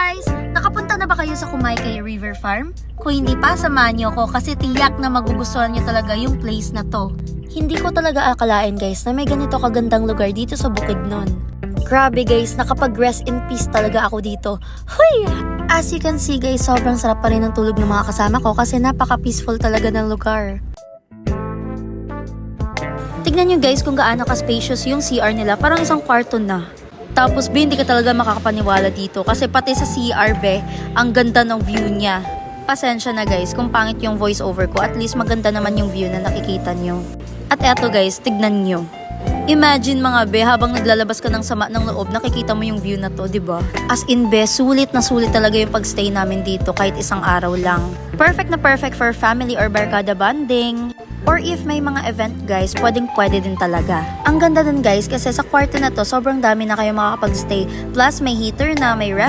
guys! Nakapunta na ba kayo sa Kumaykay River Farm? Kung hindi pa, samahan niyo ko kasi tiyak na magugustuhan niyo talaga yung place na to. Hindi ko talaga akalain guys na may ganito kagandang lugar dito sa Bukidnon. Grabe guys, nakapag-rest in peace talaga ako dito. Huy! As you can see guys, sobrang sarap pa rin ng tulog ng mga kasama ko kasi napaka-peaceful talaga ng lugar. Tignan nyo guys kung gaano ka-spacious yung CR nila, parang isang kwarto na. Tapos be, hindi ka talaga makakapaniwala dito kasi pati sa CR be, ang ganda ng view niya. Pasensya na guys kung pangit yung voice over ko, at least maganda naman yung view na nakikita nyo. At eto guys, tignan nyo. Imagine mga be, habang naglalabas ka ng sama ng loob, nakikita mo yung view na to, diba? As in be, sulit na sulit talaga yung pagstay namin dito kahit isang araw lang. Perfect na perfect for family or barkada bonding. Or if may mga event guys, pwede din talaga. Ang ganda dun guys kasi sa kwarto na to, sobrang dami na kayo makakapag-stay. Plus may heater na, may ref